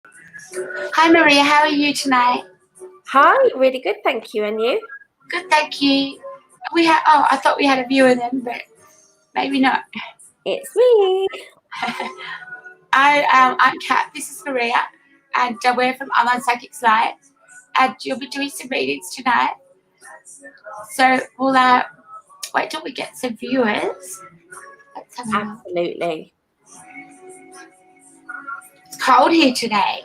Hi Maria, how are you tonight? Hi, really good, thank you. And you? Good, thank you. I thought we had a viewer then, but maybe not. It's me. I'm Kat. This is Maria, and we're from Online Psychics Live, and you'll be doing some readings tonight. So we'll wait till we get some viewers. Let's have a look. Absolutely. It's cold here today.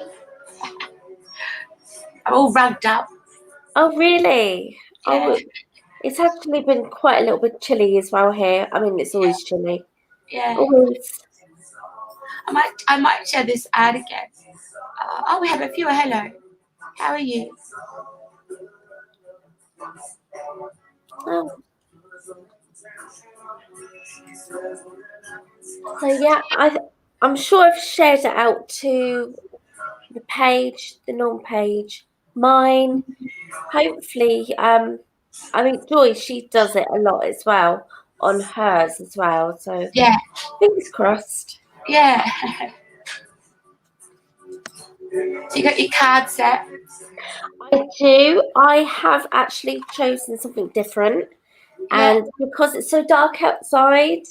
I'm all rugged up. Oh, really? Yeah. Oh, it's actually been quite a little bit chilly as well here. I mean, it's always chilly. Yeah. Always. I might share this ad again. Oh, we have a viewer. Hello. How are you? Oh. So yeah, I'm sure I've shared it out to the page, the norm page, mine. Hopefully, I mean Joy, she does it a lot as well on hers as well. So Yeah. fingers crossed. Yeah. So you got your card set? I do. I have actually chosen something different. Yeah. And because it's so dark outside,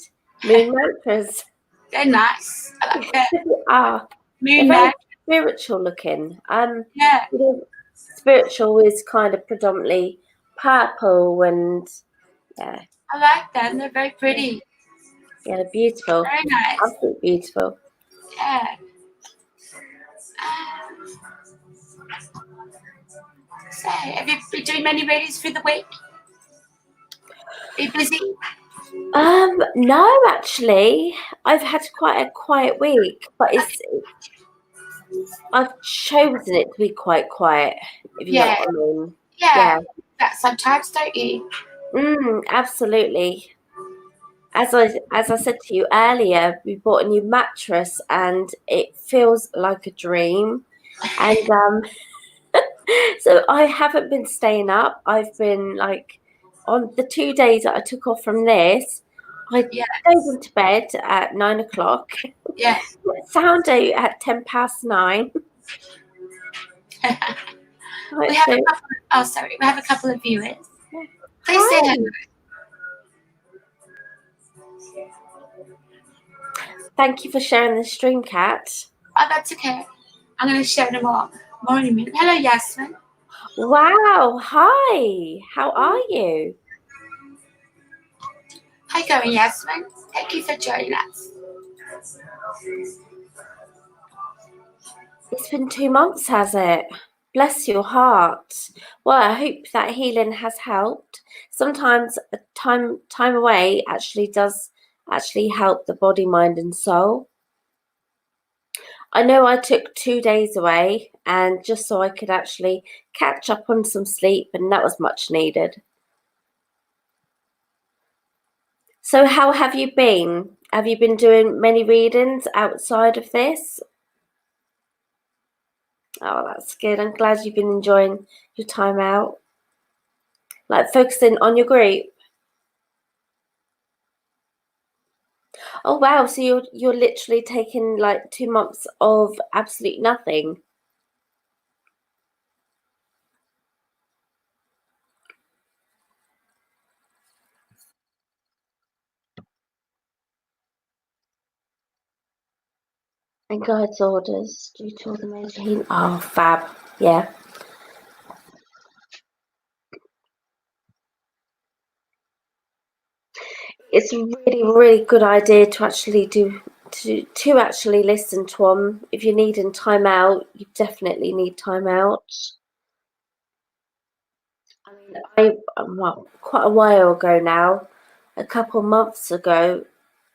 moon mantras. They're nice. I like that. Ah, they're Moon very man. spiritual looking. Yeah. You know, spiritual is kind of predominantly purple and yeah, I like them. They're very pretty. yeah, they're beautiful. Very nice. Absolutely beautiful. Yeah. So, have you been doing many readings through the week? Are you busy? No, actually, I've had quite a quiet week, but I've chosen it to be quite quiet, if you know Yeah. what I mean. Yeah. Yeah. That sometimes, don't you? Absolutely. As I said to you earlier, we bought a new mattress and it feels like a dream. And so I haven't been staying up. I've been like on the 2 days that I took off from this, I Yeah. dove into bed at 9 o'clock, Yeah. sound out at 9:10. we Right, have so a couple. Oh, sorry. We have a couple of viewers. yeah. Please say hello. Hi. Thank you for sharing the stream, Kat. Oh, that's okay. I'm going to share them all. Morning. Hello, Yasmin. Wow. Hi. How are you? Hi, going, Yasmin. Thank you for joining us. It's been 2 months, has it? Bless your heart. Well, I hope that healing has helped. Sometimes a time away actually does actually help the body, mind, and soul. I know I took 2 days away and just so I could actually catch up on some sleep, and that was much needed. So how have you been? Have you been doing many readings outside of this? Oh, that's good. I'm glad you've been enjoying your time out. Like focusing on your group. Oh wow, so you're literally taking like 2 months of absolute nothing. And God's orders due to all the major healing. Oh, fab. Yeah. It's a really, really good idea to actually to actually listen to them. If you're needing time out, you definitely need time out. I mean, well, quite a while ago now, a couple of months ago,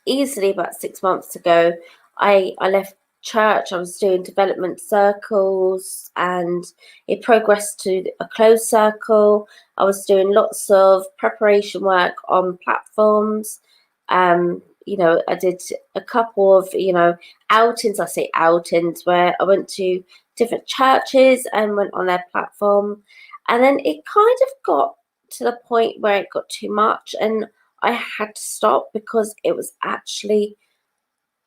easily about 6 months ago, I left church. I was doing development circles and it progressed to a closed circle. I was doing lots of preparation work on platforms. I did a couple of, outings. I say outings where I went to different churches and went on their platform. And then it kind of got to the point where it got too much and I had to stop because it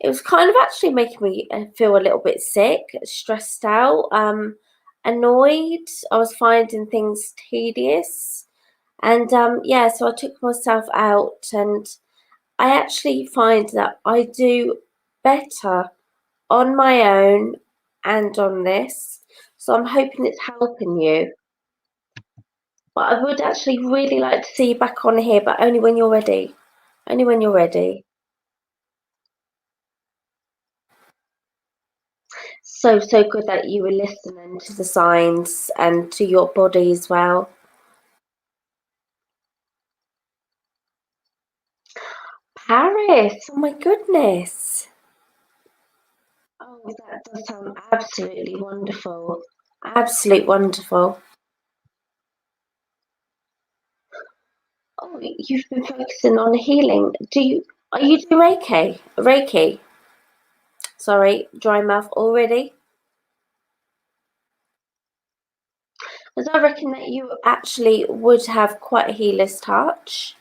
it was kind of actually making me feel a little bit sick, stressed out, annoyed. I was finding things tedious. And yeah, so I took myself out, and I actually find that I do better on my own and on this. So I'm hoping it's helping you. But I would actually really like to see you back on here, but only when you're ready. Only when you're ready. So, so good that you were listening to the signs and to your body as well. Paris, oh my goodness. Oh, that does sound absolutely wonderful. Absolute wonderful. Oh, you've been focusing on healing. Are you doing Reiki? Reiki. Sorry, dry mouth already. Because I reckon that you actually would have quite a healer's touch.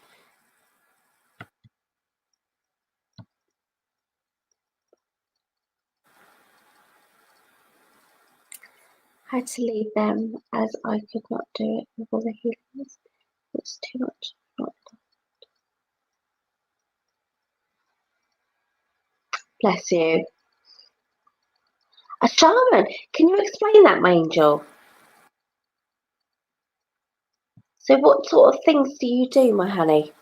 I had to leave them as I could not do it with all the healers. It's too much. Bless you. A shaman. Can you explain that, my angel? So what sort of things do you do, my honey?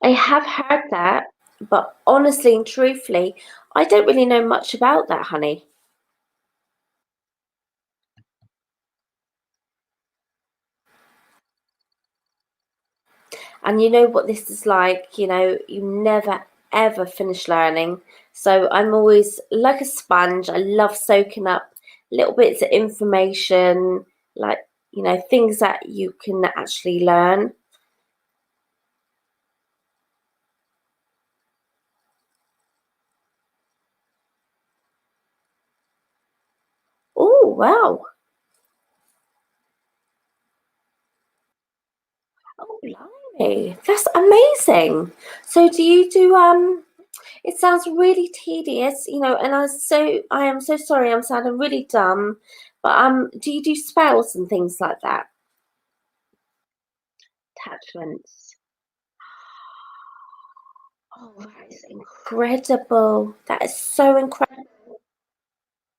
I have heard that, but honestly and truthfully, I don't really know much about that, honey. And you know what this is like, you never ever finish learning. So I'm always like a sponge. I love soaking up little bits of information, like, things that you can actually learn. Oh, wow. Oh, blimey. That's amazing. So do you do it sounds really tedious, and I am so sorry I'm sounding really dumb, but do you do spells and things like that? Attachments. Oh, that is incredible. That is so incredible.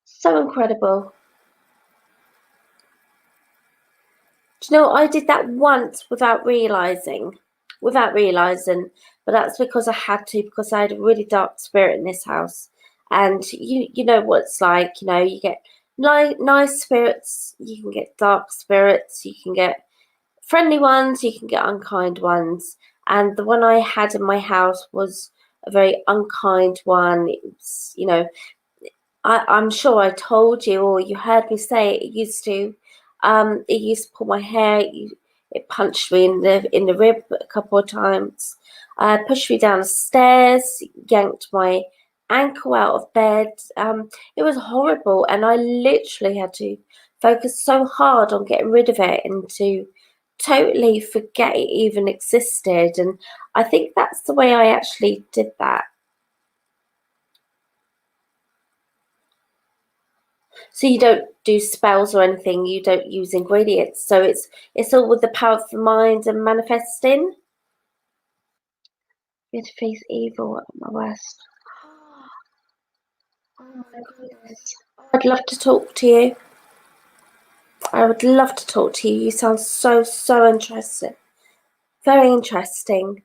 So incredible. Do you know, I did that once without realizing, but that's because I had to, because I had a really dark spirit in this house. And you know what it's like, you get nice spirits, you can get dark spirits, you can get friendly ones, you can get unkind ones. And the one I had in my house was a very unkind one. It was, I'm sure I told you, or you heard me say it used to pull my hair. It punched me in the rib a couple of times. Pushed me down the stairs, yanked my ankle out of bed. It was horrible, and I literally had to focus so hard on getting rid of it and to totally forget it even existed. And I think that's the way I actually did that. So you don't do spells or anything. You don't use ingredients. So it's all with the power of the mind and manifesting. You have to face evil at my worst. Oh my goodness. I'd love to talk to you. I would love to talk to you. You sound so, so interesting. Very interesting.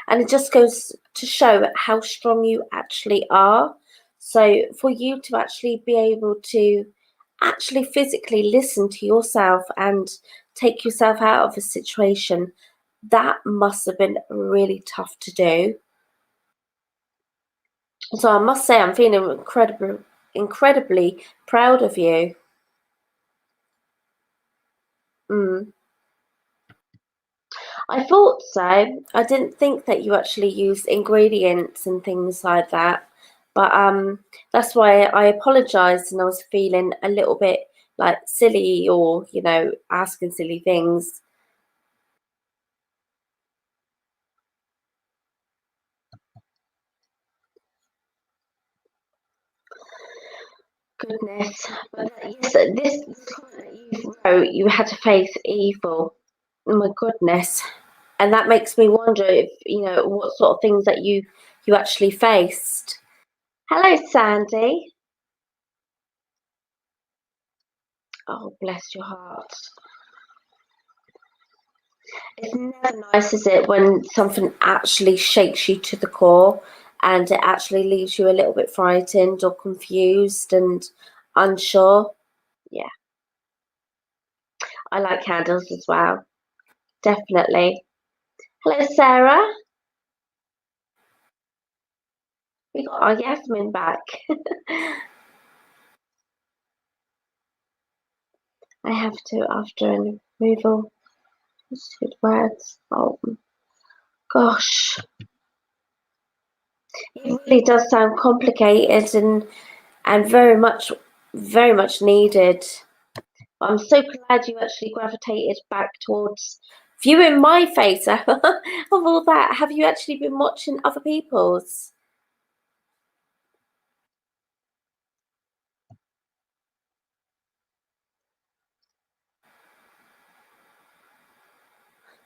And it just goes to show how strong you actually are. So for you to actually be able to actually physically listen to yourself and take yourself out of a situation, that must have been really tough to do. So I must say I'm feeling incredibly proud of you. Mm. I thought so. I didn't think that you actually used ingredients and things like that. But that's why I apologized, and I was feeling a little bit like silly, or asking silly things. Goodness. But yes, this comment that you wrote, you had to face evil. Oh my goodness. And that makes me wonder if, what sort of things that you actually faced. Hello, Sandy. Oh, bless your heart. It's never nice, is it, when something actually shakes you to the core and it actually leaves you a little bit frightened or confused and unsure. Yeah, I like candles as well. Definitely. Hello, Sarah. We got our Yasmin back. I have to after a removal. Good words. Oh gosh, it really does sound complicated and very much needed. I'm so glad you actually gravitated back towards viewing my face of all that. Have you actually been watching other people's?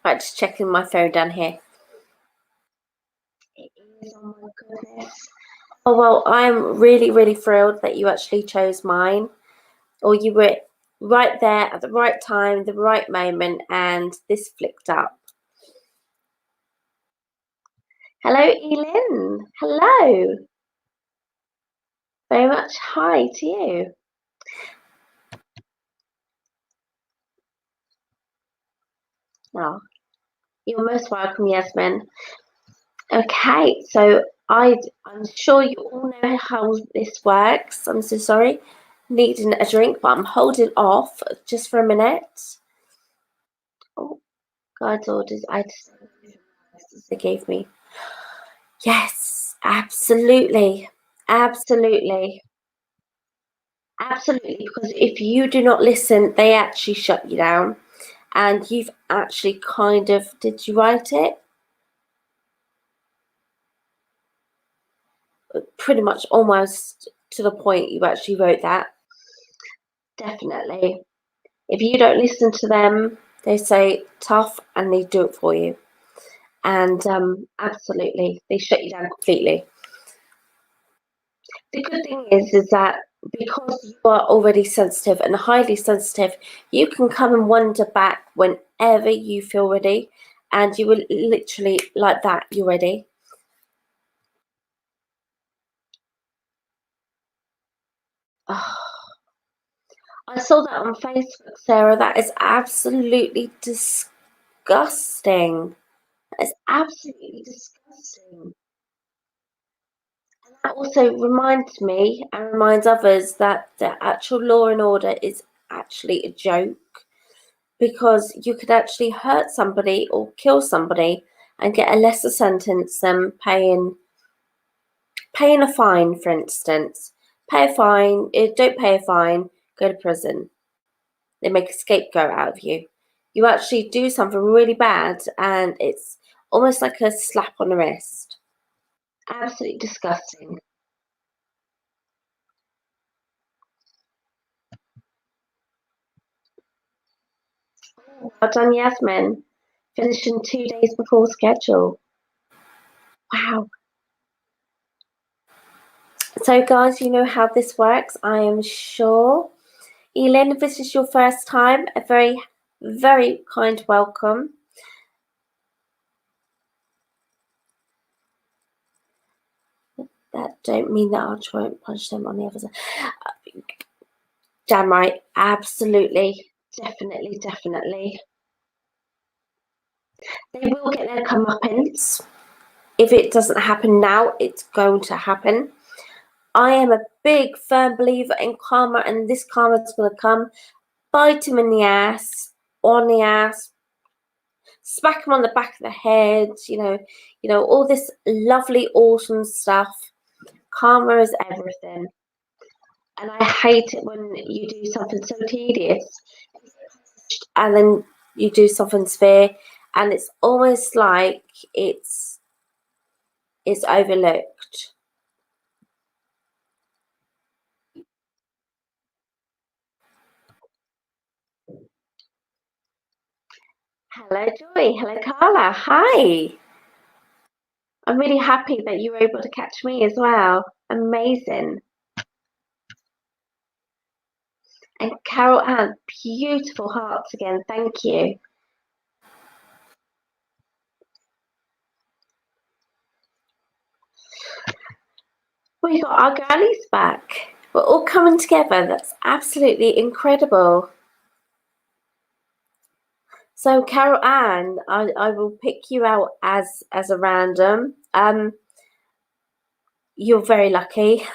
Right, just checking my phone down here. It is, oh my goodness. Oh well, I'm really thrilled that you actually chose mine, or you were right there at the right time, the right moment, and this flicked up. Hello, Elin. Hello. Very much hi to you. Oh, you're most welcome, Yasmin. Okay, so I'm sure you all know how this works. I'm so sorry. Needing a drink, but I'm holding off just for a minute. Oh, God's orders. I just they gave me. Yes, absolutely. Absolutely. Absolutely. Because if you do not listen, they actually shut you down. And you've actually kind of, did you write it? Pretty much almost to the point you actually wrote that. Definitely. If you don't listen to them, they say tough and they do it for you. And absolutely, they shut you down completely. The good thing is that because you are already sensitive and highly sensitive, you can come and wander back whenever you feel ready, and you will literally like that. You're ready. Oh, I saw that on Facebook, Sarah. That is absolutely disgusting. That is absolutely disgusting. And that also reminds me and reminds others that the actual law and order is actually a joke, because you could actually hurt somebody or kill somebody and get a lesser sentence than paying a fine, for instance. Pay a fine, don't pay a fine, go to prison. They make a scapegoat out of you. You actually do something really bad and it's almost like a slap on the wrist. Absolutely disgusting. Well done, Yasmin. Finishing 2 days before schedule. Wow. So, guys, you know how this works, I am sure. Elin, if this is your first time, a very kind welcome. That don't mean that I'll try and punch them on the other side. Damn right, absolutely, definitely. They will get their comeuppance. If it doesn't happen now, it's going to happen. I am a big, firm believer in karma, and this karma is going to come, bite him in the ass, on the ass, smack him on the back of the head, all this lovely, awesome stuff. Karma is everything. And I hate it when you do something so tedious and then you do something severe and it's almost like it's overlooked. Hello, Joy. Hello, Carla. Hi. I'm really happy that you were able to catch me as well. Amazing. And Carol Ann, beautiful hearts again. Thank you. We got our girlies back. We're all coming together. That's absolutely incredible. So, Carol Ann, I will pick you out as a random. You're very lucky.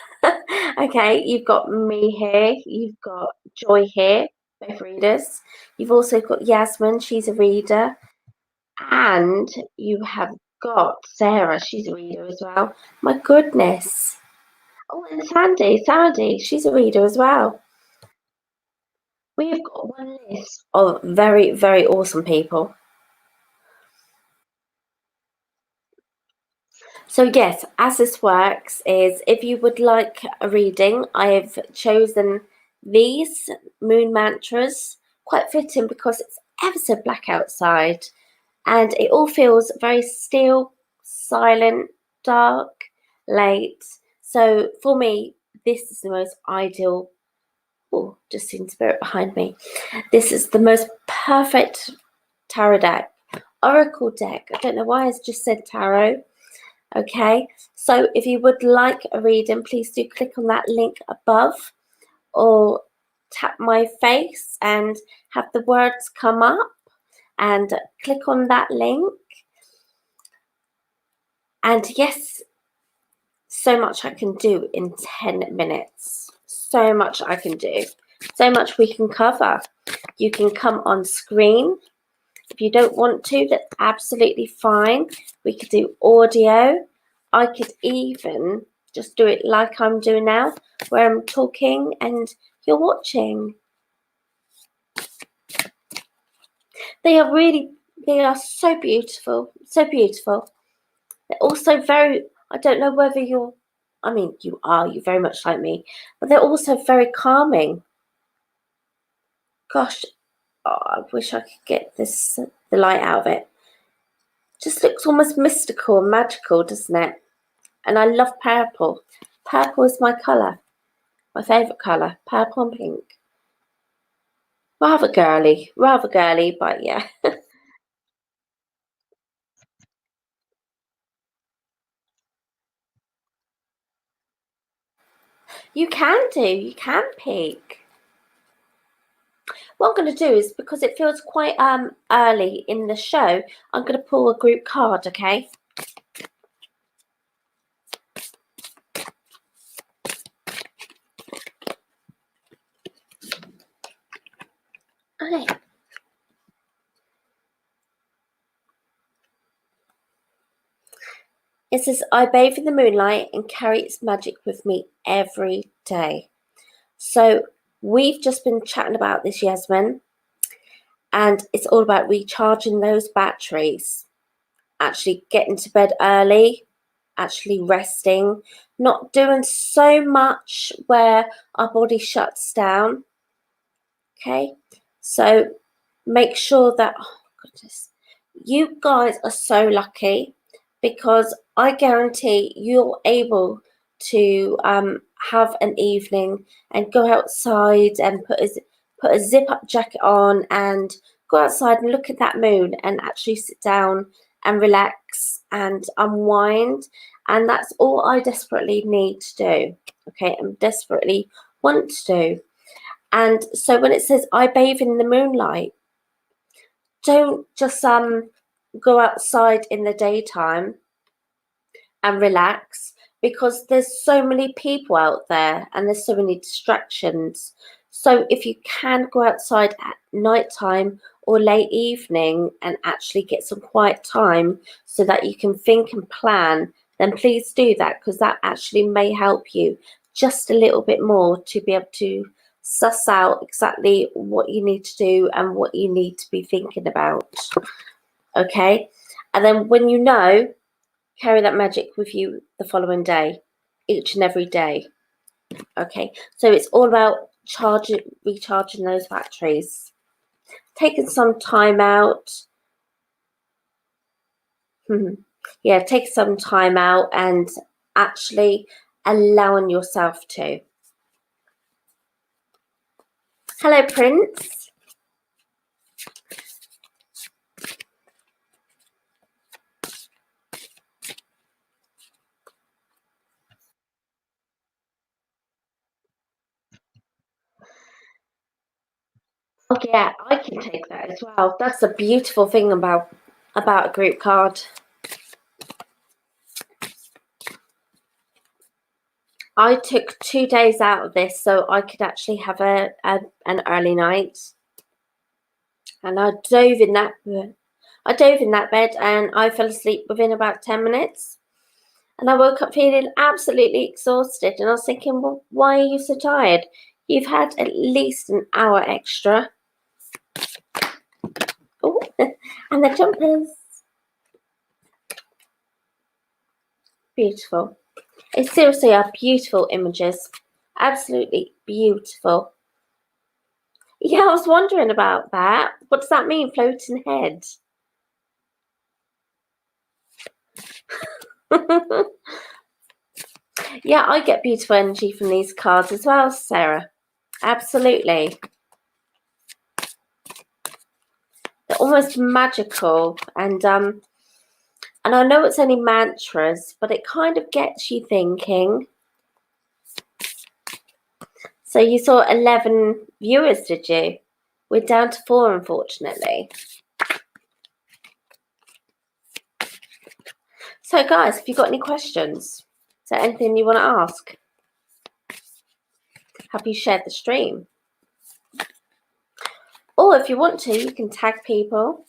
Okay, you've got me here, you've got Joy here, both readers. You've also got Yasmin, she's a reader. And you have got Sarah, she's a reader as well. My goodness. Oh, and Sandy, she's a reader as well. We have got one list of very, very awesome people. So yes, as this works is if you would like a reading, I have chosen these moon mantras, quite fitting because it's ever so black outside and it all feels very still, silent, dark, late. So for me, this is the most ideal. Oh, just seen spirit behind me. This is the most perfect tarot deck, oracle deck. I don't know why I just said tarot. Okay, so if you would like a reading, please do click on that link above or tap my face and have the words come up and click on that link. And yes, so much I can do in 10 minutes. So much I can do. So much we can cover. You can come on screen. If you don't want to, that's absolutely fine. We could do audio. I could even just do it like I'm doing now, where I'm talking and you're watching. They are so beautiful, so beautiful. They're also very, I don't know whether you're very much like me, but they're also very calming. Gosh, I wish I could get the light out of it. Just looks almost mystical and magical, doesn't it? And I love purple. Purple is my colour, my favourite colour, purple and pink. Rather girly, but yeah. You can peek. What I'm going to do is, because it feels quite early in the show, I'm going to pull a group card, okay? Okay. It says, I bathe in the moonlight and carry its magic with me every day. So we've just been chatting about this, Yasmin, and it's all about recharging those batteries, actually getting to bed early, actually resting, not doing so much where our body shuts down. Okay, so make sure that, oh goodness, you guys are so lucky because I guarantee you're able to have an evening and go outside and put a zip up jacket on and go outside and look at that moon and actually sit down and relax and unwind. And that's all I desperately need to do. Okay, and desperately want to do. And so when it says I bathe in the moonlight, don't just go outside in the daytime and relax, because there's so many people out there and there's so many distractions. So if you can go outside at nighttime or late evening and actually get some quiet time so that you can think and plan, then please do that, because that actually may help you just a little bit more to be able to suss out exactly what you need to do and what you need to be thinking about. Okay, and then when you know, carry that magic with you the following day, each and every day. Okay, so it's all about recharging those batteries, taking some time out, Yeah, take some time out and actually allowing yourself to. Hello, Prince. Oh yeah, I can take that as well. That's a beautiful thing about a group card. I took 2 days out of this so I could actually have an early night, and I dove in that bed and I fell asleep within about 10 minutes. And I woke up feeling absolutely exhausted, and I was thinking, well, why are you so tired? You've had at least an hour extra. Oh, and the jumpers. Beautiful. It's seriously are beautiful images. Absolutely beautiful. Yeah, I was wondering about that. What does that mean, floating head? Yeah, I get beautiful energy from these cards as well, Sarah. Absolutely. They're almost magical, and I know it's only mantras, but it kind of gets you thinking. So you saw 11 viewers, did you? We're down to 4, unfortunately. So guys, if you've got any questions, is there anything you want to ask? Have you shared the stream? Or if you want to, you can tag people,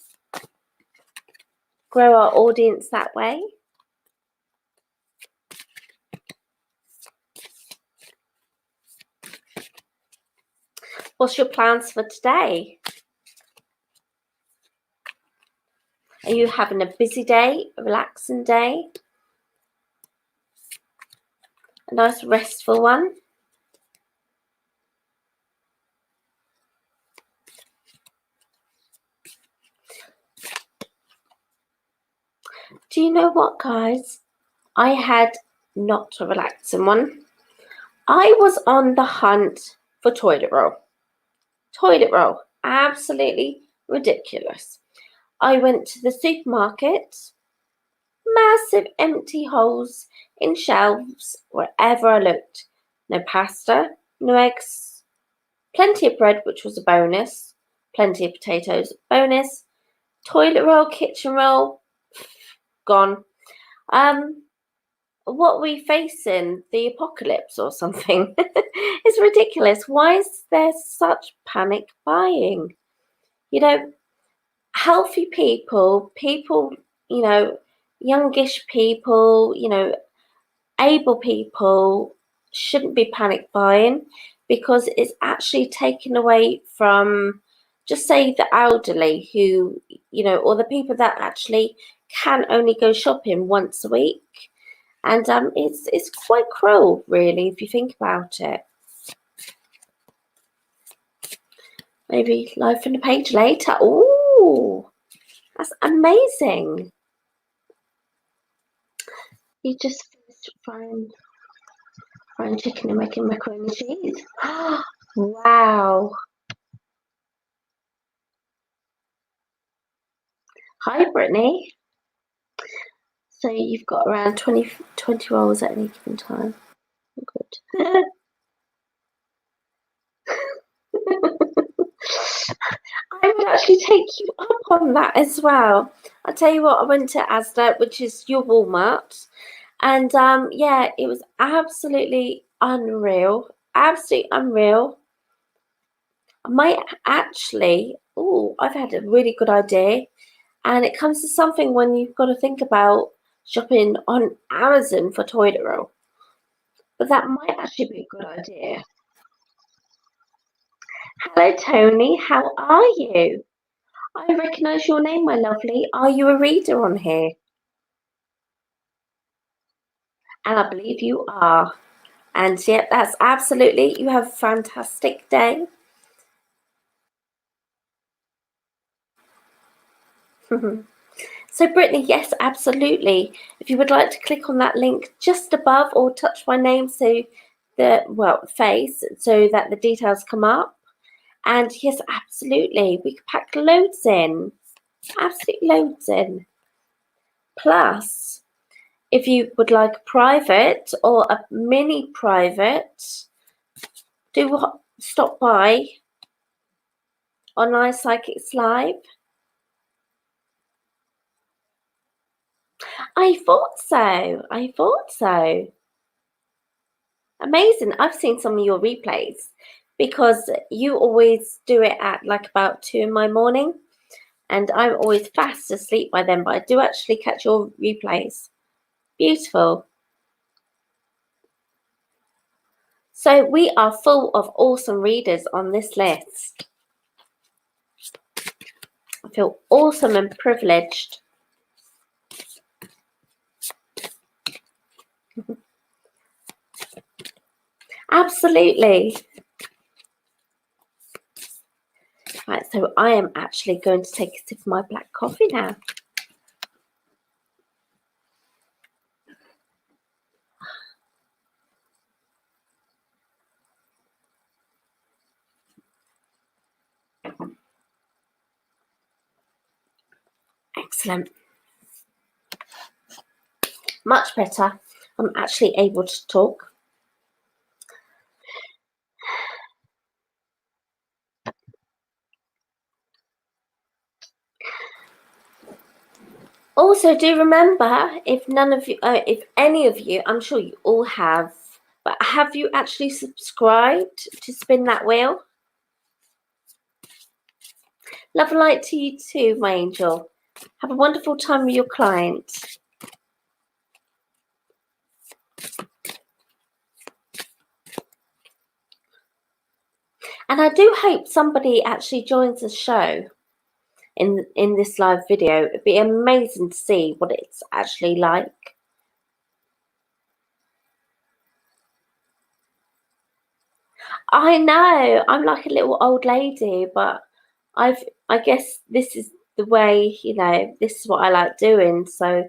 grow our audience that way. What's your plans for today? Are you having a busy day, a relaxing day? A nice restful one? Do you know what, guys? I had not a relaxing one. I was on the hunt for toilet roll. Toilet roll. Absolutely ridiculous. I went to the supermarket. Massive empty holes in shelves wherever I looked. No pasta, no eggs, plenty of bread, which was a bonus, plenty of potatoes, bonus, toilet roll, kitchen roll, gone. What are we facing? The apocalypse or something? It's ridiculous. Why is there such panic buying? You know, healthy people, youngish people, able people shouldn't be panic buying, because it's actually taken away from, just say, the elderly who, or the people that actually can only go shopping once a week. And it's quite cruel, really, if you think about it. Maybe live on the page later. Oh, that's amazing. You just finished frying chicken and making macaroni and cheese. Wow. Hi, Brittany. So you've got around 20 rolls at any given time. Good. I would actually take you up on that as well. I'll tell you what, I went to Asda, which is your Walmart, and yeah, it was absolutely unreal. Absolutely unreal. I might actually, I've had a really good idea, and it comes to something when you've got to think about shopping on Amazon for toilet roll. But that might actually be a good idea. Hello, Tony. How are you? I recognise your name, my lovely. Are you a reader on here? And I believe you are. And yep, that's absolutely. You have a fantastic day. So Brittany, yes, absolutely. If you would like to click on that link just above or touch my name so face so that the details come up. And yes, absolutely. We could pack loads in. Absolutely loads in. Plus, if you would like a private or a mini private, do stop by Online Psychics Live. I thought so. I thought so. Amazing. I've seen some of your replays because you always do it at like about 2 in my morning, and I'm always fast asleep by then, but I do actually catch your replays. Beautiful. So we are full of awesome readers on this list. I feel awesome and privileged. Absolutely. Right, so I am actually going to take a sip of my black coffee now. Excellent. Much better. I'm actually able to talk. Also, do remember, if any of you, I'm sure you all have, but have you actually subscribed to Spin That Wheel? Love and light to you too, my angel. Have a wonderful time with your client. And I do hope somebody actually joins the show in this live video. It'd be amazing to see what it's actually like. I know, I'm like a little old lady, but I guess this is the way, this is what I like doing. So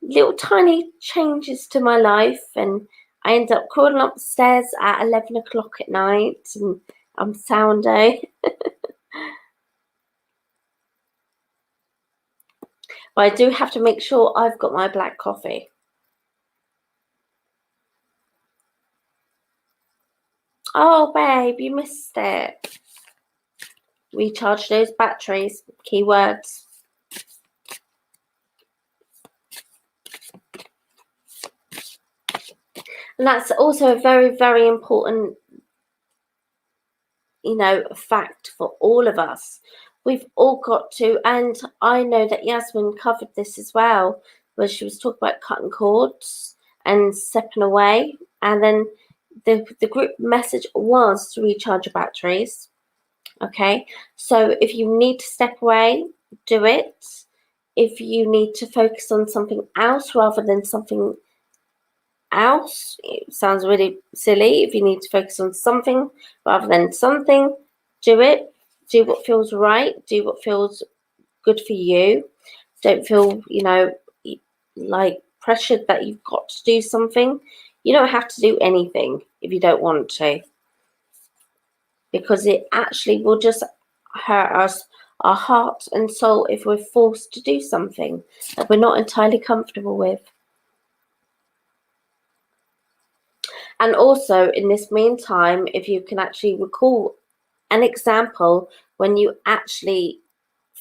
little tiny changes to my life, and I end up crawling upstairs at 11 o'clock at night, and I'm soundo. But I do have to make sure I've got my black coffee. Oh, babe, you missed it. Recharge those batteries. Keywords. And that's also a very, very important, fact for all of us. We've all got to, and I know that Yasmin covered this as well, where she was talking about cutting cords and stepping away. And then the group message was to recharge your batteries. Okay, so if you need to step away, do it. If you need to focus on something else rather than something else, it sounds really silly. If you need to focus on something rather than something, do it. Do what feels right. Do what feels good for you. Don't feel, like pressured that you've got to do something. You don't have to do anything if you don't want to, because it actually will just hurt us, our heart and soul, if we're forced to do something that we're not entirely comfortable with. And also, in this meantime, if you can actually recall an example when you actually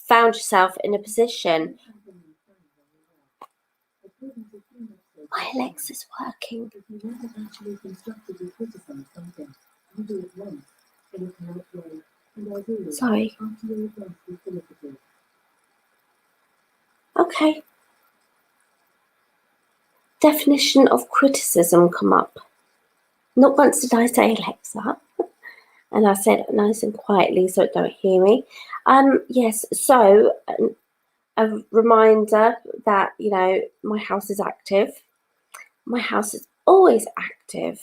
found yourself in a position. My Alexa's working. Sorry. Okay. Definition of criticism come up. Not once did I say Alexa. And I said it nice and quietly so it don't hear me. Yes, so a reminder that, my house is active. My house is always active.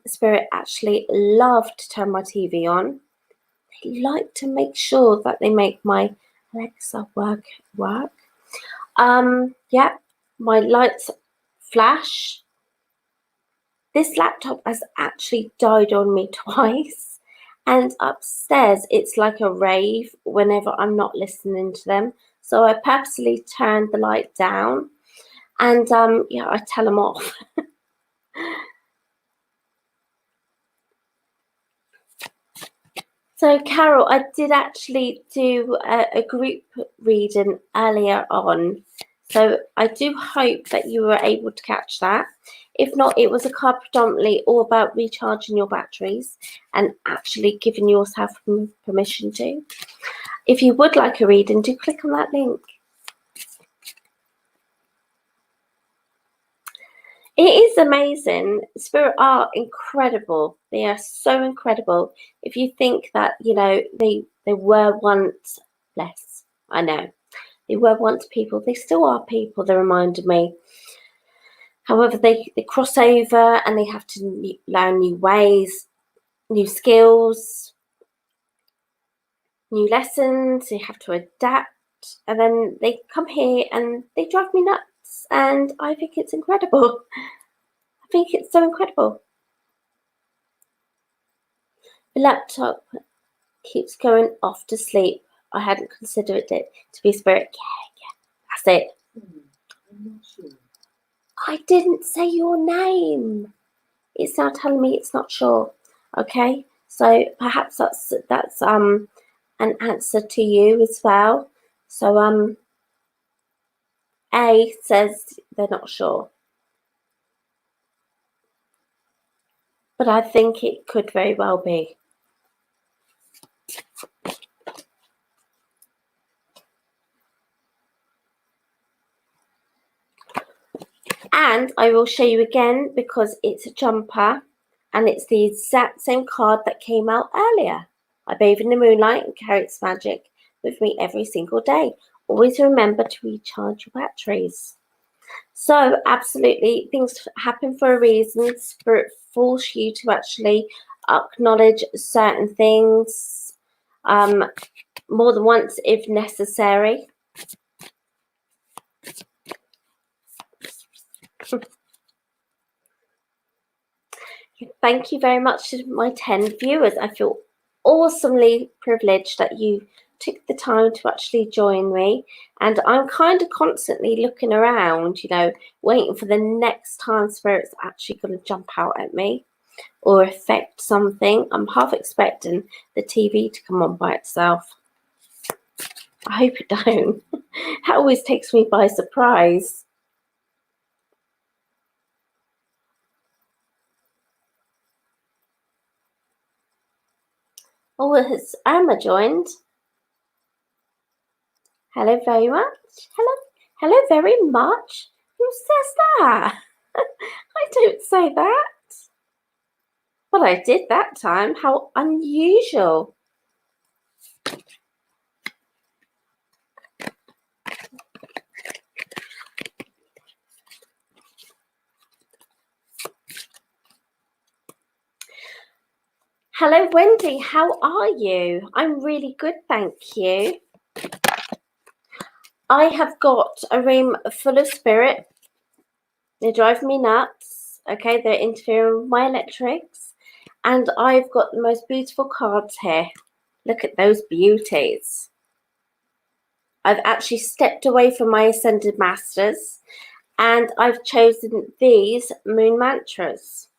Spirit actually love to turn my TV on. They like to make sure that they make my Alexa, work. Yeah, my lights flash. This laptop has actually died on me twice. And upstairs, it's like a rave whenever I'm not listening to them. So I purposely turned the light down. And yeah, I tell them off. So, Carol, I did actually do a group reading earlier on. So I do hope that you were able to catch that. If not, it was a card predominantly all about recharging your batteries and actually giving yourself permission to. If you would like a reading, do click on that link. It is amazing. Spirit are incredible. They are so incredible. If you think that, you know, they were once, bless, I know, they were once people, they still are people, they reminded me. However, they cross over and they have to learn new ways, new skills, new lessons. They have to adapt. And then they come here and they drive me nuts. And I think it's incredible. I think it's so incredible. The laptop keeps going off to sleep. I hadn't considered it to be spirit. Yeah, that's it. I'm not sure. I didn't say your name. It's now telling me it's not sure. Okay, so perhaps that's an answer to you as well. So A says they're not sure, but I think it could very well be. And I will show you again because it's a jumper and it's the exact same card that came out earlier. I bathe in the moonlight and carry its magic with me every single day. Always remember to recharge your batteries. So absolutely, things happen for a reason. Spirit forces you to actually acknowledge certain things more than once if necessary. Thank you very much to my 10 viewers. I feel awesomely privileged that you took the time to actually join me. And I'm kind of constantly looking around, you know, waiting for the next time Spirit's actually going to jump out at me or affect something. I'm half expecting the TV to come on by itself. I hope it don't. That always takes me by surprise. Oh, has Irma joined? Hello very much. Hello very much. Who says that? I don't say that. But I did that time. How unusual. Hello, Wendy. How are you? I'm really good, thank you. I have got a room full of spirit. They drive me nuts. Okay, they're interfering with my electrics. And I've got the most beautiful cards here. Look at those beauties. I've actually stepped away from my Ascended Masters and I've chosen these moon mantras.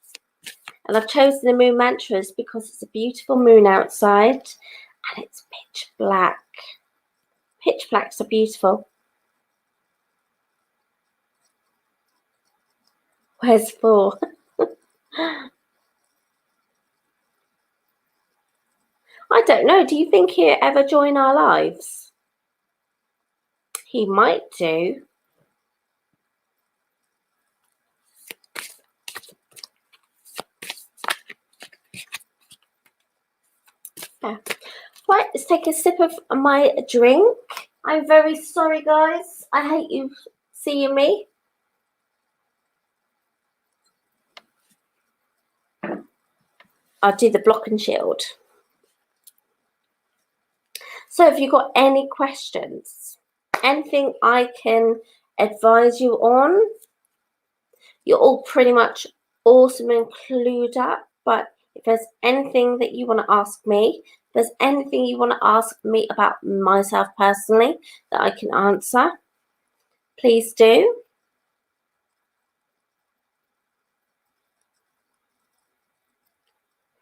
And I've chosen the moon mantras because it's a beautiful moon outside and it's pitch black. Pitch blacks are beautiful. Where's 4? I don't know. Do you think he'll ever join our lives? He might do. Yeah. Right, let's take a sip of my drink. I'm very sorry, guys. I hate you seeing me. I'll do the block and shield. So if you've got any questions, anything I can advise you on, you're all pretty much awesome and clued up. But if there's anything that you want to ask me, if there's anything you want to ask me about myself personally that I can answer, please do.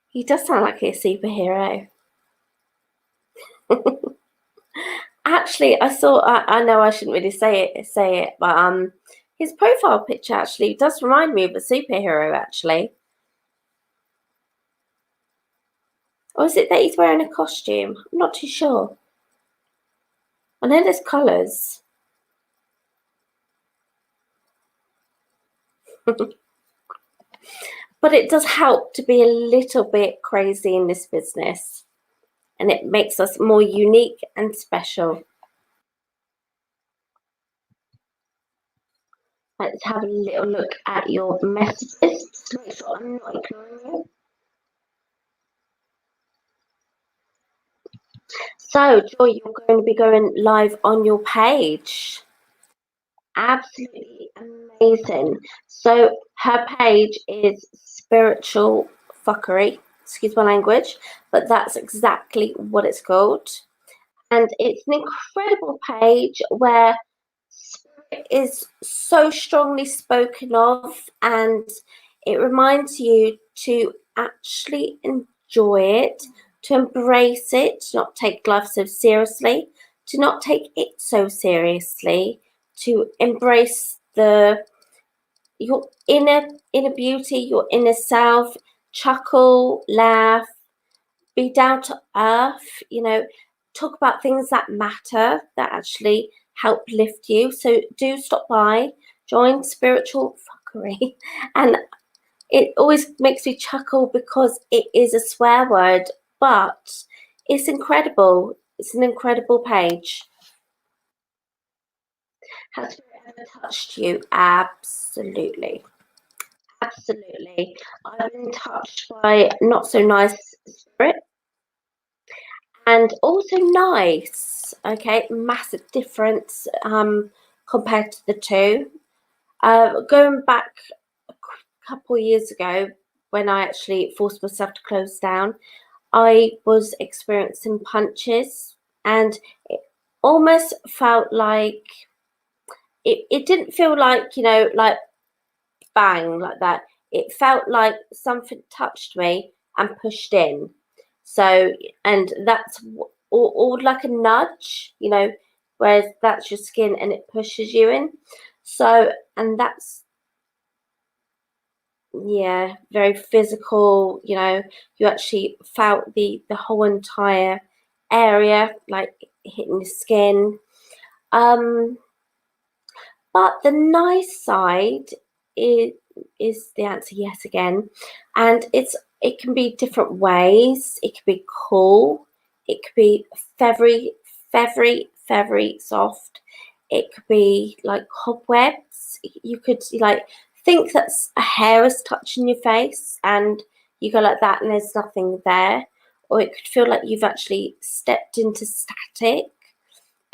He does sound like a superhero. Actually, I know I shouldn't really say it, but his profile picture actually does remind me of a superhero, actually. Or is it that he's wearing a costume? I'm not too sure. I know there's colours. But it does help to be a little bit crazy in this business. And it makes us more unique and special. Let's have a little look at your messages to make sure I'm not ignoring you. So, Joy, you're going to be going live on your page. Absolutely amazing. So, her page is Spiritual Fuckery. Excuse my language, but that's exactly what it's called. And it's an incredible page where spirit is so strongly spoken of, and it reminds you to actually enjoy it, to embrace it, to not take life so seriously, to not take it so seriously, to embrace your inner beauty, your inner self, chuckle, laugh, be down to earth, talk about things that matter, that actually help lift you. So do stop by, join Spiritual Fuckery. And it always makes me chuckle because it is a swear word, but it's incredible. It's an incredible page. Has it ever touched you? Absolutely. Absolutely. I've been touched by not so nice spirit. And also nice, okay, massive difference compared to the two. Going back a couple of years ago, when I actually forced myself to close down, I was experiencing punches, and it almost felt like it didn't feel like, like bang, like that. It felt like something touched me and pushed in. So, and that's all like a nudge, whereas that's your skin and it pushes you in. So, and that's, yeah, very physical, you actually felt the whole entire area, like hitting the skin. But the nice side is the answer yes again. And it can be different ways. It could be cool. It could be feathery, feathery, feathery soft. It could be like cobwebs. You could like think that a hair is touching your face and you go like that and there's nothing there. Or it could feel like you've actually stepped into static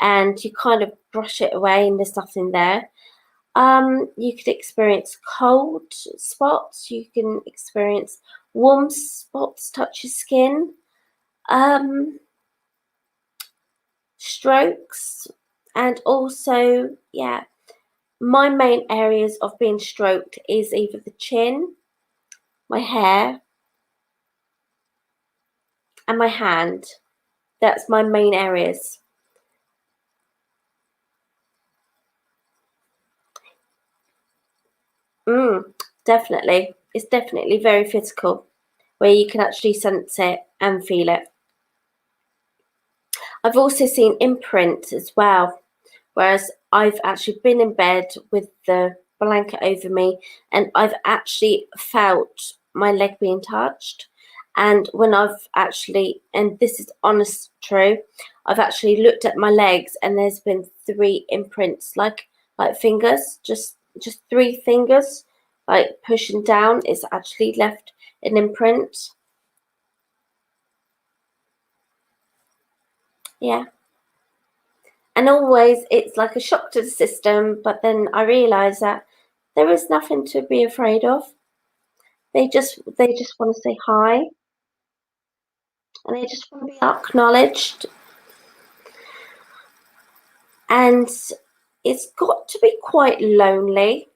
and you kind of brush it away and there's nothing there. You could experience cold spots. You can experience warm spots touch your skin. Strokes, and also, yeah, my main areas of being stroked is either the chin, my hair, and my hand. That's my main areas. Definitely. It's definitely very physical, where you can actually sense it and feel it. I've also seen imprints as well, whereas I've actually been in bed with the blanket over me and I've actually felt my leg being touched. And when I've actually, and this is honest true, I've actually looked at my legs and there's been 3 imprints, like fingers, just 3 fingers, like pushing down. It's actually left an imprint. Yeah. And always it's like a shock to the system, but then I realise that there is nothing to be afraid of. They just want to say hi, and they just want to be acknowledged. And it's got to be quite lonely,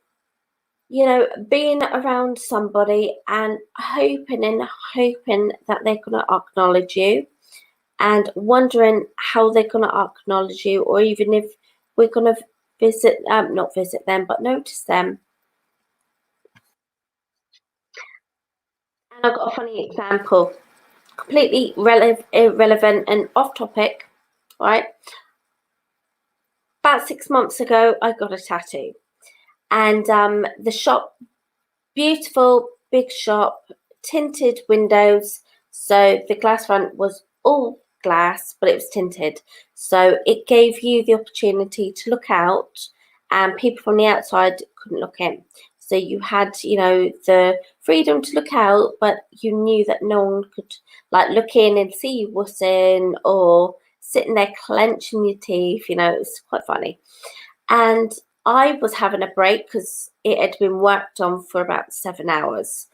you know, being around somebody and hoping that they're going to acknowledge you, and wondering how they're going to acknowledge you, or even if we're going to not visit them, but notice them. And I've got a funny example, completely irrelevant and off topic, right? About 6 months ago, I got a tattoo, and the shop, beautiful big shop, tinted windows, so the glass front was all glass, but it was tinted, so it gave you the opportunity to look out, and people from the outside couldn't look in. So you had, you know, the freedom to look out, but you knew that no one could like look in and see you was in, or sitting there clenching your teeth. You know, it was quite funny. And I was having a break because it had been worked on for about 7 hours.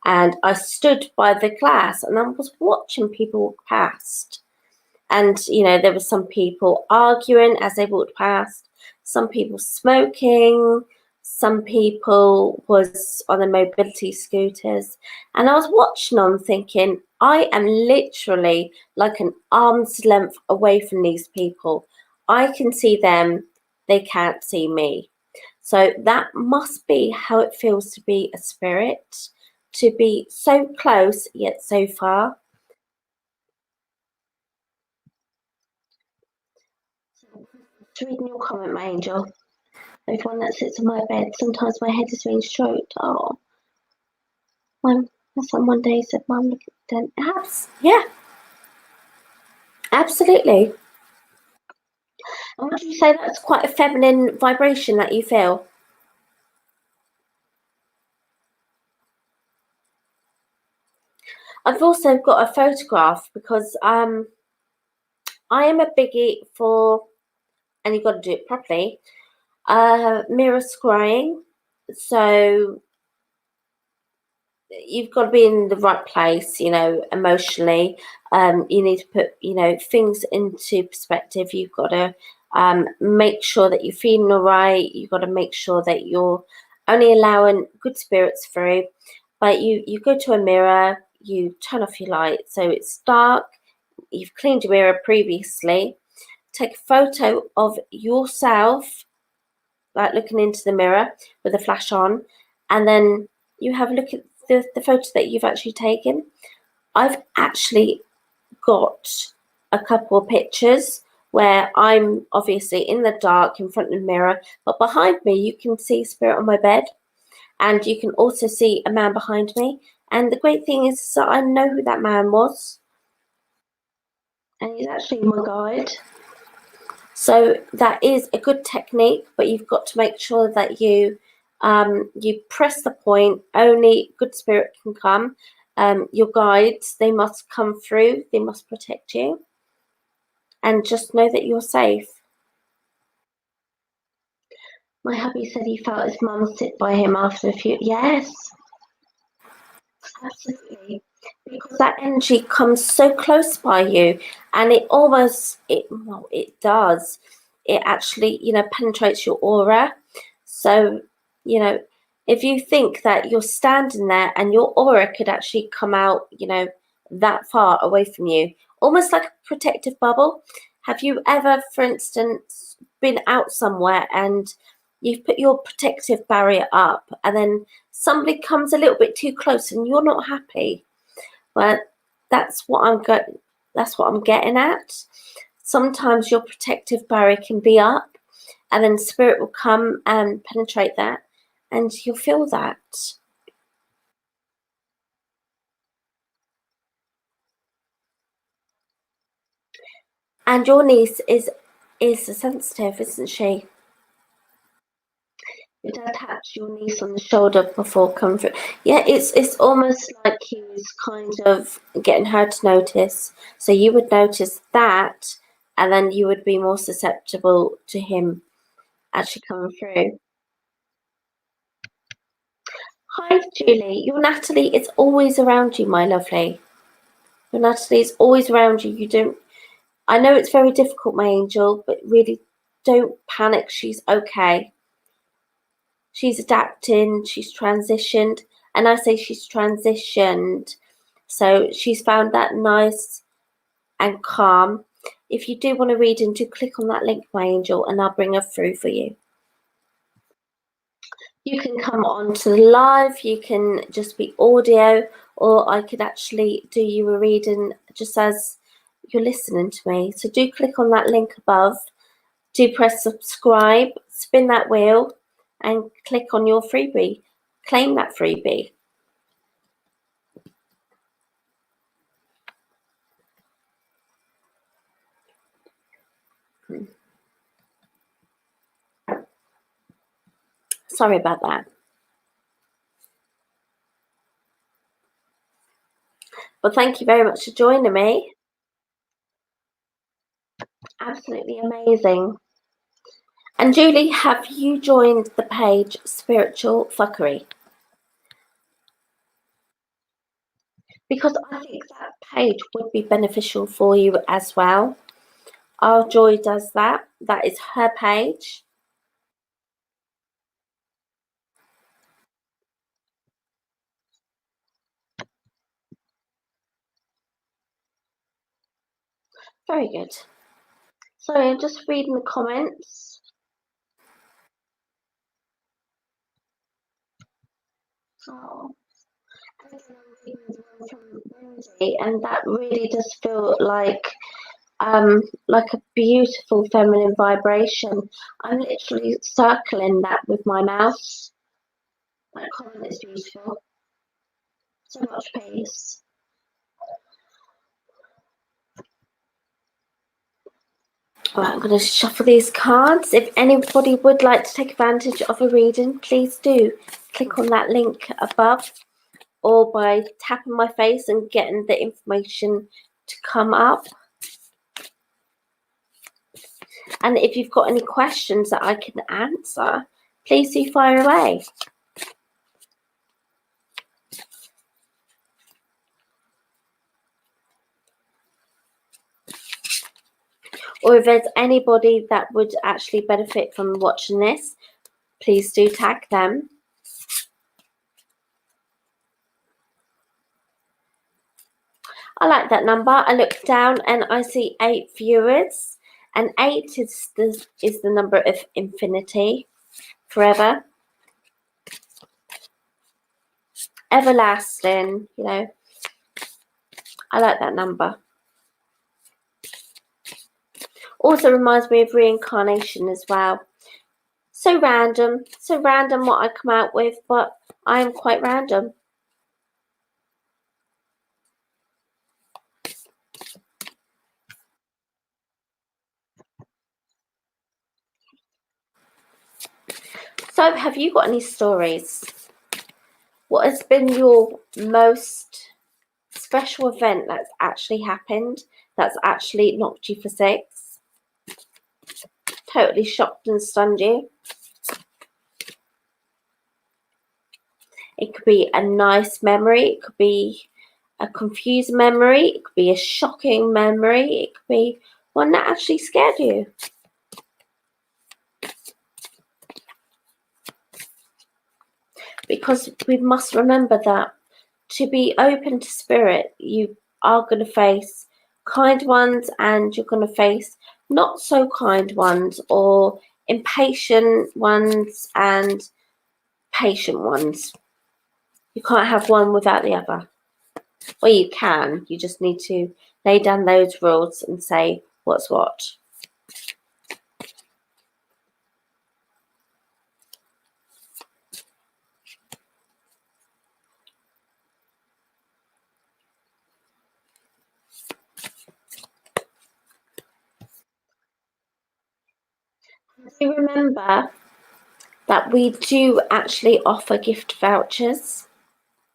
And I stood by the glass and I was watching people walk past. And, you know, there were some people arguing as they walked past, some people smoking, some people was on the mobility scooters. And I was watching them thinking, I am literally like an arm's length away from these people. I can see them, they can't see me. So that must be how it feels to be a spirit, to be so close yet so far. To read your comment, my angel. Everyone that sits on my bed, sometimes my head is being stroked. Oh, my son one day said, "Mum, look at the dent." Yeah, absolutely. And would you say that's quite a feminine vibration that you feel? I've also got a photograph because I am a biggie for, and you've got to do it properly, mirror scrying. So you've got to be in the right place, you know, emotionally. You need to put, you know, things into perspective. You've got to make sure that you're feeling all right. You've got to make sure that you're only allowing good spirits through. But you go to a mirror, you turn off your light so it's dark. You've cleaned your mirror previously. Take a photo of yourself, like looking into the mirror with a flash on, and then you have a look at the photo that you've actually taken. I've actually got a couple of pictures where I'm obviously in the dark in front of the mirror, but behind me you can see spirit on my bed, and you can also see a man behind me. And the great thing is that I know who that man was, and he's actually my guide. So that is a good technique, but you've got to make sure that you press the point. Only good spirit can come. Your guides, they must come through. They must protect you. And just know that you're safe. My hubby said he felt his mum sit by him after a few. Yes, absolutely. Because that energy comes so close by you, and it does. It actually, you know, penetrates your aura. So, you know, if you think that you're standing there and your aura could actually come out, you know, that far away from you, almost like a protective bubble. Have you ever, for instance, been out somewhere and you've put your protective barrier up, and then somebody comes a little bit too close and you're not happy? Well, that's what I'm getting at. Sometimes your protective barrier can be up, and then spirit will come and penetrate that, and you'll feel that. And your niece is sensitive, isn't she? You did touch your niece on the shoulder before coming through. Yeah, it's almost like he's kind of getting her to notice. So you would notice that, and then you would be more susceptible to him actually coming through. Hi, Julie. Your Natalie is always around you, my lovely. Your Natalie is always around you. You don't. I know it's very difficult, my angel, but really don't panic. She's okay. She's adapting. She's transitioned, and I say she's transitioned. So she's found that nice and calm. If you do want to read and do click on that link, my angel, and I'll bring her through for you. You can come on to the live, you can just be audio, or I could actually do you a reading just as you're listening to me. So do click on that link above, do press subscribe, spin that wheel, and click on your freebie. Claim that freebie. Sorry about that. But thank you very much for joining me. Absolutely amazing. And Julie, have you joined the page Spiritual Fuckery? Because I think that page would be beneficial for you as well. Our Joy does that. That is her page. Very good. Sorry, I'm just reading the comments. Oh. And that really does feel like a beautiful feminine vibration. I'm literally circling that with my mouse. That comment is beautiful. So much peace. Right, I'm going to shuffle these cards. If anybody would like to take advantage of a reading, please do click on that link above, or by tapping my face and getting the information to come up. And if you've got any questions that I can answer, please do fire away. Or if there's anybody that would actually benefit from watching this, please do tag them. I like that number. I look down and I see 8 viewers, and 8 is the number of infinity, forever, everlasting. You know, I like that number. Also reminds me of reincarnation as well. So random what I come out with, but I am quite random. So have you got any stories? What has been your most special event that's actually happened, that's actually knocked you for 6? Totally shocked and stunned you? It could be a nice memory, it could be a confused memory, it could be a shocking memory, it could be one that actually scared you. Because we must remember that to be open to spirit, you are going to face kind ones and you're going to face not so kind ones, or impatient ones and patient ones. You can't have one without the other. Well, you can. You just need to lay down those rules and say what's what. Do remember that we do actually offer gift vouchers.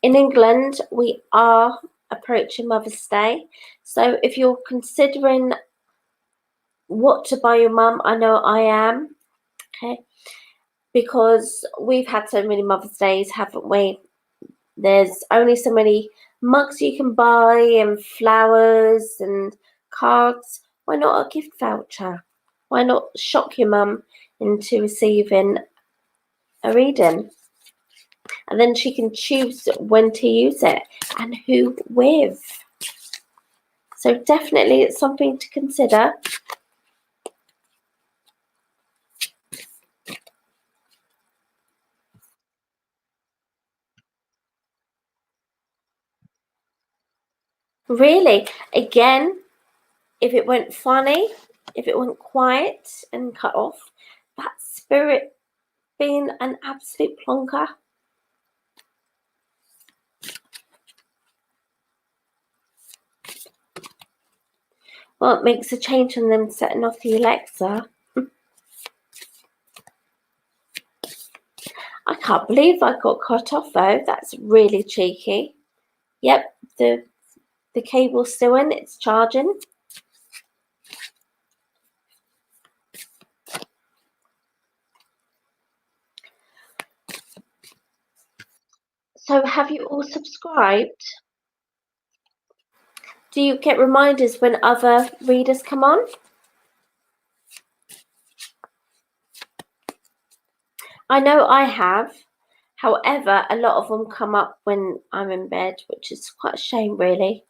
In England, we are approaching Mother's Day. So if you're considering what to buy your mum. I know I am, okay, because we've had so many Mother's Days, haven't we? There's only so many mugs you can buy and flowers and cards. Why not a gift voucher? Why not shock your mum into receiving a reading? And then she can choose when to use it and who with. So definitely it's something to consider. Really, again, if it went funny, if it went quiet and cut off, that's spirit being an absolute plonker. Well, it makes a change on them setting off the Alexa. I can't believe I got cut off though. That's really cheeky. Yep, the cable's still in, it's charging. So have you all subscribed? Do you get reminders when other readers come on? I know I have. However, a lot of them come up when I'm in bed, which is quite a shame, really.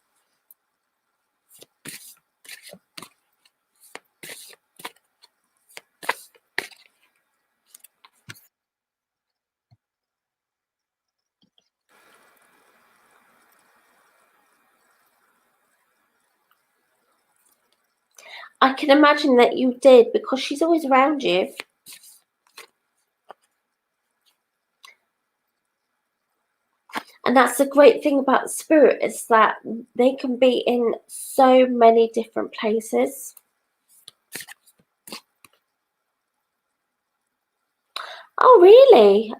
I can imagine that you did because she's always around you. And that's the great thing about spirit is that they can be in so many different places. Oh, really?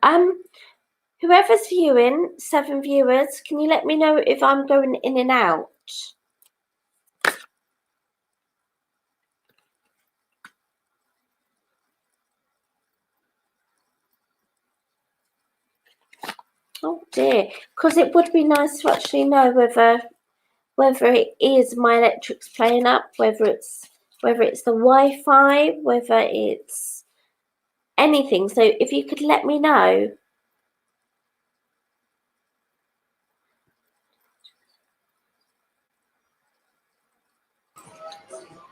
Whoever's viewing, 7 viewers, can you let me know if I'm going in and out? Oh dear, because it would be nice to actually know whether it is my electrics playing up, whether it's the Wi-Fi, whether it's anything. So if you could let me know.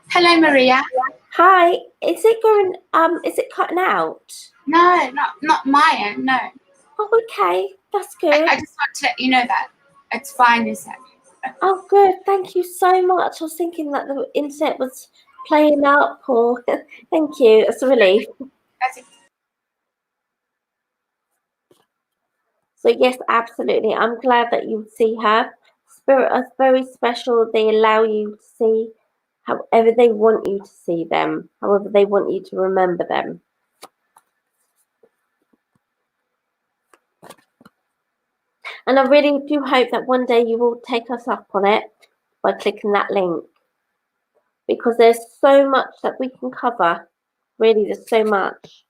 Hello, Maria. Hi, is it going? Is it cutting out? No, not my end. No. Oh, okay, that's good. I just want to let you know that it's fine. Is it? Oh, good. Thank you so much. I was thinking that the internet was playing up, or thank you. It's a relief. That's it. So yes, absolutely. I'm glad that you see her. Spirit is very special. They allow you to see however they want you to see them, however they want you to remember them. And I really do hope that one day you will take us up on it by clicking that link. Because there's so much that we can cover. Really, there's so much.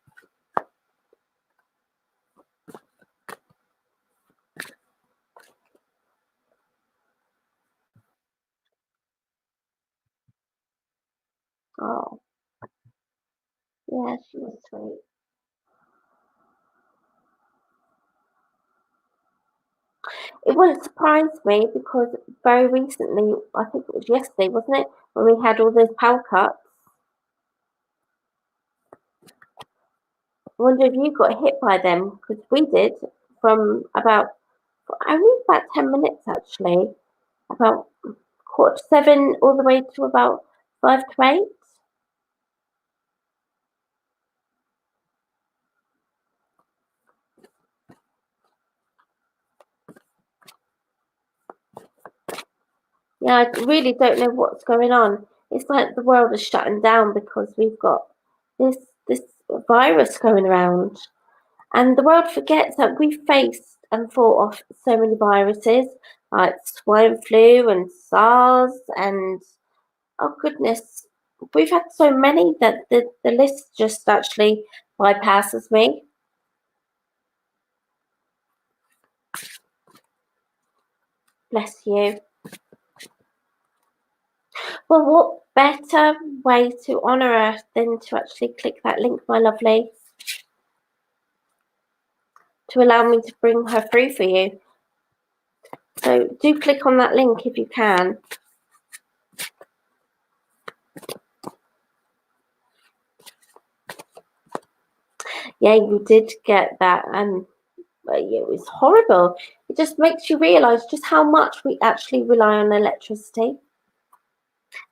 Oh, yeah, she was sweet. It wouldn't surprise me because very recently, I think it was yesterday, wasn't it, when we had all those power cuts. I wonder if you got hit by them, because we did from only about 10 minutes actually, about 7:15 all the way to about 8:55. Yeah, I really don't know what's going on. It's like the world is shutting down because we've got this this virus going around. And the world forgets that we faced and fought off so many viruses like swine flu and SARS and oh goodness, we've had so many that the list just actually bypasses me. Bless you. Well, what better way to honour her than to actually click that link, my lovely, to allow me to bring her through for you. So do click on that link if you can. Yeah, you did get that, and it was horrible. It just makes you realise just how much we actually rely on electricity.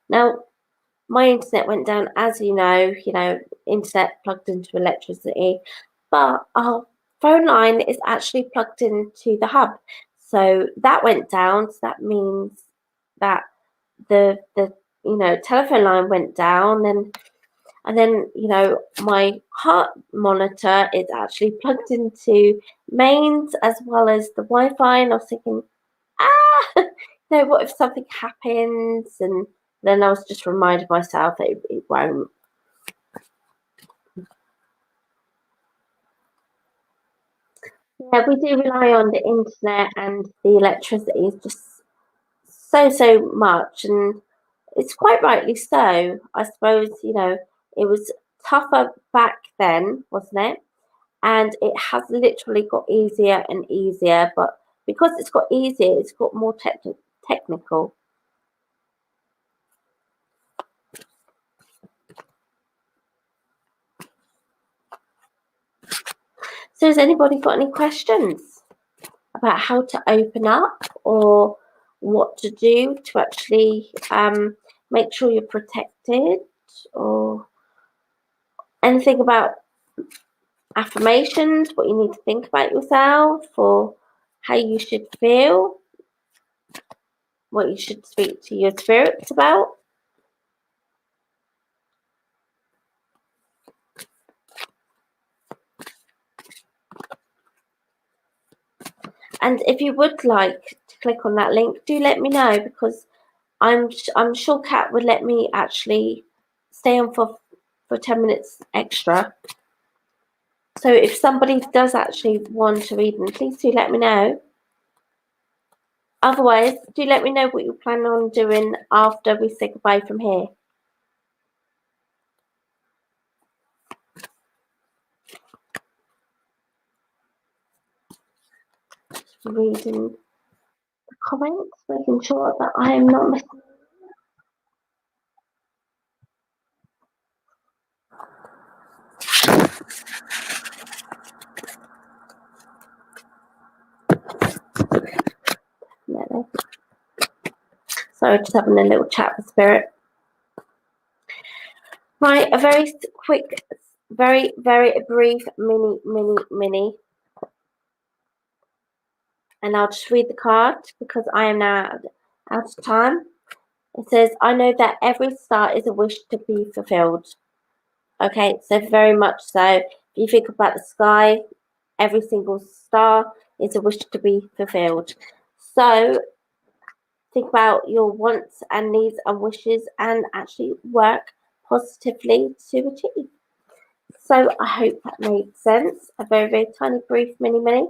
Now, my internet went down, as you know, internet plugged into electricity, but our phone line is actually plugged into the hub. So that went down. So that means that the telephone line went down, and then my heart monitor is actually plugged into mains as well as the Wi-Fi, and I was thinking, what if something happens? And then I was just reminded myself that it won't. Yeah, we do rely on the internet and the electricity just so much, and it's quite rightly so. I suppose, it was tougher back then, wasn't it? And it has literally got easier and easier, but because it's got easier, it's got more technical. So has anybody got any questions about how to open up or what to do to actually make sure you're protected, or anything about affirmations, what you need to think about yourself, or how you should feel, what you should speak to your spirits about? And if you would like to click on that link, do let me know, because I'm sure Kat would let me actually stay on for 10 minutes extra. So if somebody does actually want to read them, please do let me know. Otherwise, do let me know what you plan on doing after we say goodbye from here. Just reading the comments, making sure that I am not missing. Sorry, just having a little chat with Spirit. Right, a very quick, very brief mini, and I'll just read the card because I am now out of time. It says, I know that every star is a wish to be fulfilled. Okay, so very much so. If you think about the sky, every single star is a wish to be fulfilled. So think about your wants and needs and wishes and actually work positively to achieve. So I hope that made sense. A very tiny, brief mini,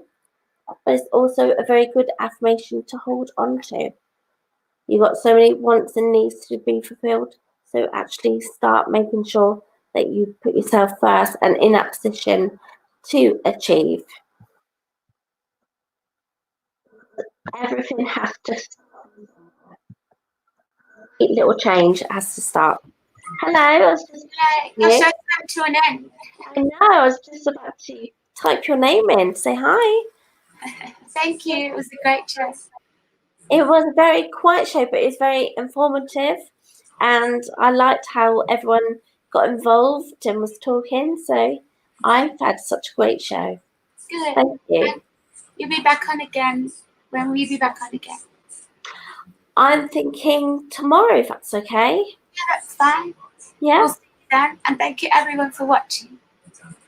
but it's also a very good affirmation to hold on to. You've got so many wants and needs to be fulfilled. So actually start making sure that you put yourself first and in that position to achieve. Everything has to little change has to start. Hello, I was just Your show's come to an end. I know, I was just about to type your name in, say hi. Thank you. It was a great show. It was a very quiet show, but it's very informative, and I liked how everyone got involved and was talking. So I've had such a great show. Good. Thank you. You'll be back on again. When will you be back on again? I'm thinking tomorrow, if that's okay. Yeah, that's fine. Yeah. We'll see you then, and thank you everyone for watching.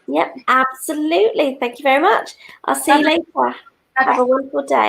Yep, absolutely. Thank you very much. I'll see you later. Bye-bye. Have a wonderful day.